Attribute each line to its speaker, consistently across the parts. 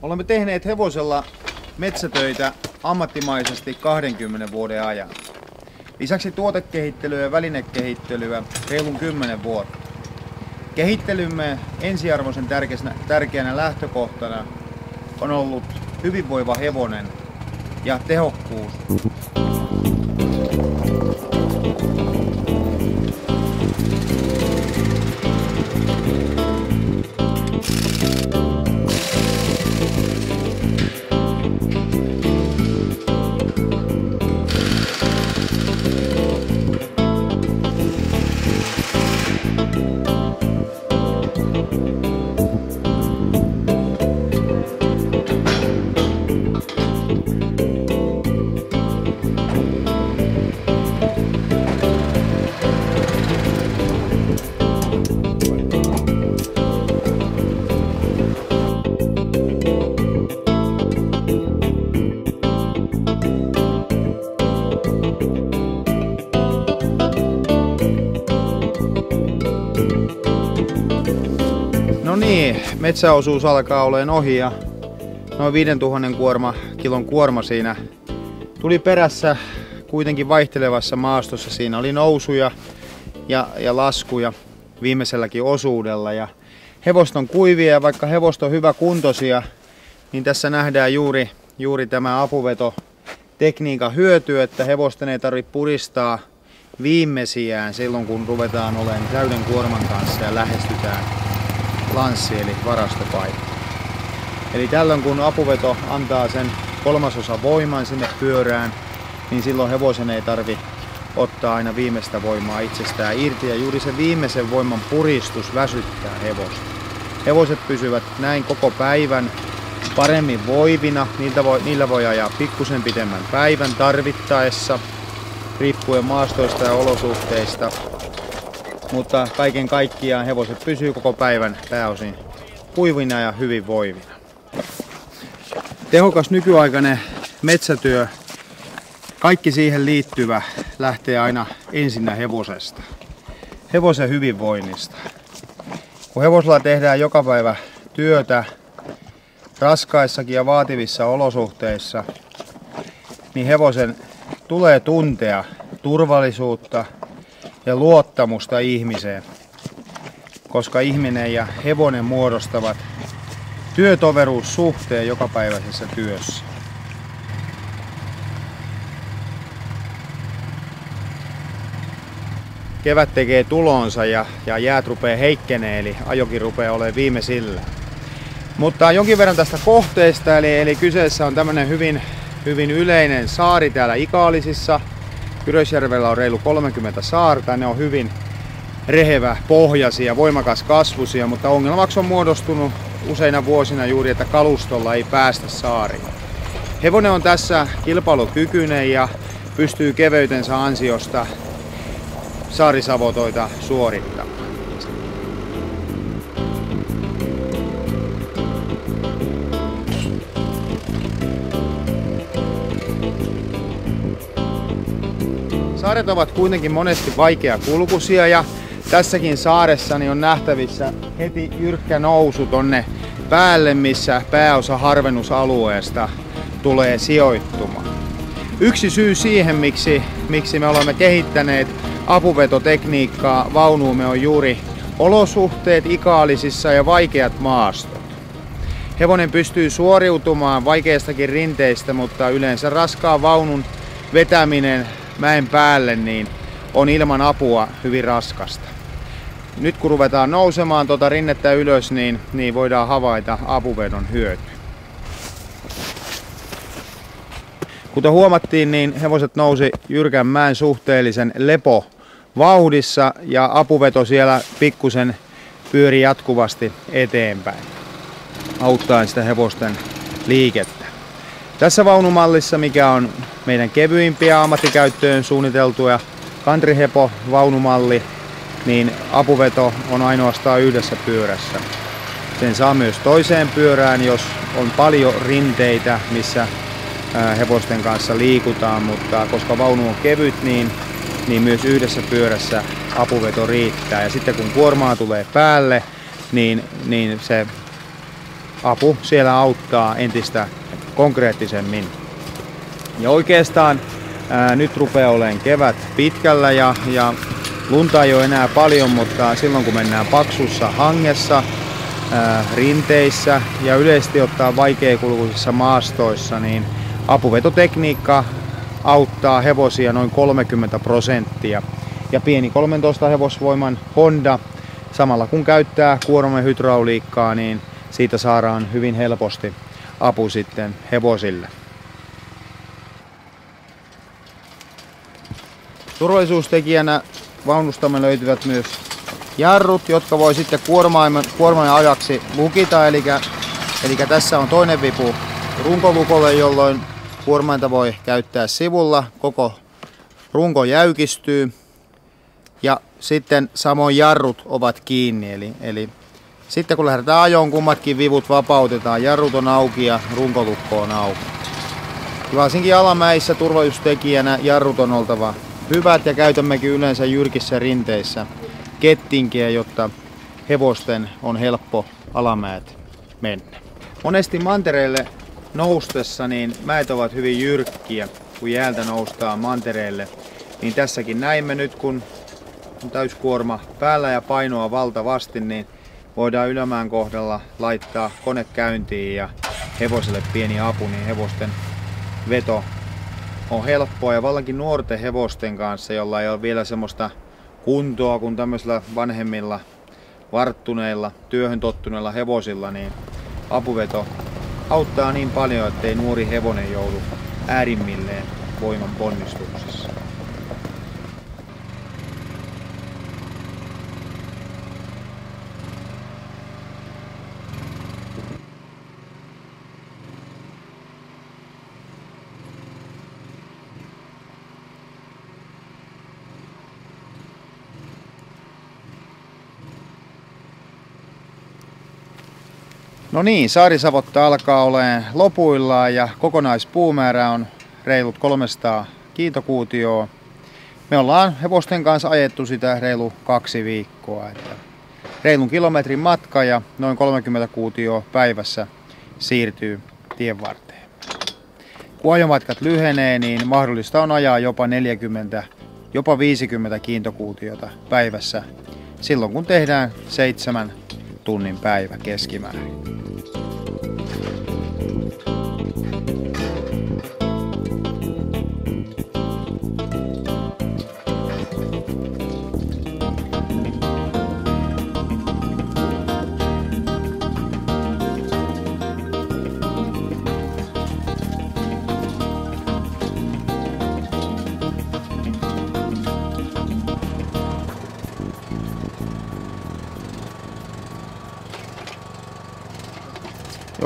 Speaker 1: Olemme tehneet hevosella metsätöitä ammattimaisesti 20 vuoden ajan. Lisäksi tuotekehittelyä ja välinekehittelyä reilun 10 vuotta. Kehittelymme ensiarvoisen tärkeänä lähtökohtana on ollut hyvinvoiva hevonen ja tehokkuus. No niin, metsäosuus alkaa olemaan ohi ja noin 5000 kilon kuorma siinä tuli perässä kuitenkin vaihtelevassa maastossa. Siinä oli nousuja ja laskuja viimeiselläkin osuudella. Ja hevoset on kuivia ja vaikka hevoset on hyväkuntoisia, niin tässä nähdään juuri tämä apuvetotekniikan hyöty, että hevosten ei tarvitse puristaa viimeisiään silloin kun ruvetaan olemaan täyden kuorman kanssa ja lähestytään lanssi eli varastopaikka. Eli tällöin kun apuveto antaa sen 1/3 voiman sinne pyörään, niin silloin hevosen ei tarvi ottaa aina viimeistä voimaa itsestään irti ja juuri se viimeisen voiman puristus väsyttää hevosta. Hevoset pysyvät näin koko päivän paremmin voivina, niillä voi ajaa pikkusen pitemmän päivän tarvittaessa, riippuen maastoista ja olosuhteista. Mutta kaiken kaikkiaan hevoset pysyy koko päivän pääosin kuivina ja hyvin voivina. Tehokas nykyaikainen metsätyö, kaikki siihen liittyvä lähtee aina ensinnä hevosesta. Hevosen hyvinvoinnista. Kun hevosella tehdään joka päivä työtä raskaissakin ja vaativissa olosuhteissa, niin hevosen tulee tuntea turvallisuutta ja luottamusta ihmiseen, koska ihminen ja hevonen muodostavat työtoveruussuhteen jokapäiväisessä työssä. Kevät tekee tulonsa ja jäät rupeaa heikkenee, eli ajokin rupeaa olemaan viimeisillä. Mutta jonkin verran tästä kohteesta, eli kyseessä on tämmöinen hyvin yleinen saari täällä Ikaalisissa. Kyrösjärvellä on reilu 30 saarta, ne on hyvin rehevä pohjaisia, voimakas kasvuisia, mutta ongelmaksi on muodostunut useina vuosina juuri, että kalustolla ei päästä saariin. Hevonen on tässä kilpailukykyinen ja pystyy keveytensä ansiosta saarisavotoita suorittamaan. Saaret ovat kuitenkin monesti vaikeakulkuisia ja tässäkin saaressani on nähtävissä heti jyrkkä nousu tonne päälle, missä pääosa harvennusalueesta tulee sijoittumaan. Yksi syy siihen, miksi me olemme kehittäneet apuvetotekniikkaa vaunuumme on juuri olosuhteet Ikaalisissa ja vaikeat maastot. Hevonen pystyy suoriutumaan vaikeistakin rinteistä, mutta yleensä raskaan vaunun vetäminen mäen päälle niin on ilman apua hyvin raskasta. Nyt kun ruvetaan nousemaan tuota rinnettä ylös, niin voidaan havaita apuvedon hyöty. Kuten huomattiin, niin hevoset nousi jyrkän mäen suhteellisen lepovauhdissa ja apuveto siellä pikkusen pyöri jatkuvasti eteenpäin, auttaen sitä hevosten liikettä. Tässä vaunumallissa, mikä on meidän kevyimpiä ammattikäyttöön suunniteltuja kantrihepo vaunumalli, niin apuveto on ainoastaan yhdessä pyörässä. Sen saa myös toiseen pyörään, jos on paljon rinteitä, missä hevosten kanssa liikutaan, mutta koska vaunu on kevyt, niin myös yhdessä pyörässä apuveto riittää. Ja sitten kun kuormaa tulee päälle, niin se apu siellä auttaa entistä konkreettisemmin. Ja oikeastaan nyt rupeaa olemaan kevät pitkällä ja lunta ei ole enää paljon, mutta silloin kun mennään paksussa hangessa, rinteissä ja yleisesti ottaa vaikeakulkuisissa maastoissa, niin apuvetotekniikka auttaa hevosia noin 30%. Ja pieni 13 hevosvoiman Honda, samalla kun käyttää kuormahydrauliikkaa, niin siitä saadaan hyvin helposti apu sitten hevosille. Turvallisuustekijänä vaunustamme löytyvät myös jarrut, jotka voi sitten kuorman ajaksi lukita. Eli tässä on toinen vipu runkolukolle, jolloin kuormainta voi käyttää sivulla. Koko runko jäykistyy. Ja sitten samoin jarrut ovat kiinni. Eli sitten kun lähdetään ajoon, kummatkin vivut vapautetaan. Jarrut on auki ja runkolukko on auki. Varsinkin alamäissä turvallisuustekijänä jarrut on oltava hyvät ja käytämmekin yleensä jyrkissä rinteissä kettinkiä, jotta hevosten on helppo alamäet mennä. Monesti mantereelle noustessa niin mäet ovat hyvin jyrkkiä, kun jäältä noustaan mantereelle. Niin tässäkin näimme nyt, kun on täyskuorma päällä ja painoa valtavasti, niin voidaan ylämään kohdalla laittaa kone käyntiin ja hevoselle pieni apu, niin hevosten veto on helppoa. Ja vallankin nuorten hevosten kanssa, jolla ei ole vielä semmoista kuntoa kuin tämmöisillä vanhemmilla, varttuneilla, työhön tottuneilla hevosilla, niin apuveto auttaa niin paljon, ettei nuori hevonen joudu äärimmilleen voiman ponnistuksessa. No niin, saarisavotta alkaa olemaan lopuillaan ja kokonaispuumäärä on reilut 300 kiintokuutioa. Me ollaan hevosten kanssa ajettu sitä reilu 2 viikkoa. Reilun kilometrin matka ja noin 30 kuutioa päivässä siirtyy tien varteen. Kun ajomatkat lyhenee, niin mahdollista on ajaa jopa 40, jopa 50 kiintokuutiota päivässä silloin kun tehdään 7 tunnin päivä keskimäärin.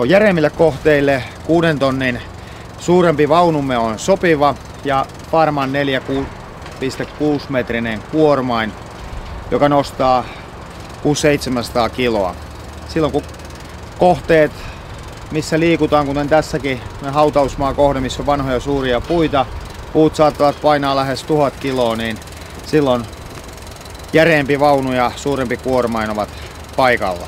Speaker 1: Järeämmille kohteille 6 tonnin suurempi vaunumme on sopiva ja Farman 4,6 metrinen kuormain, joka nostaa 600-700 kiloa. Silloin kun kohteet, missä liikutaan, kuten tässäkin hautausmaa kohde, missä on vanhoja suuria puita, puut saattavat painaa lähes 1000 kiloa, niin silloin järeämpi vaunu ja suurempi kuormain ovat paikalla.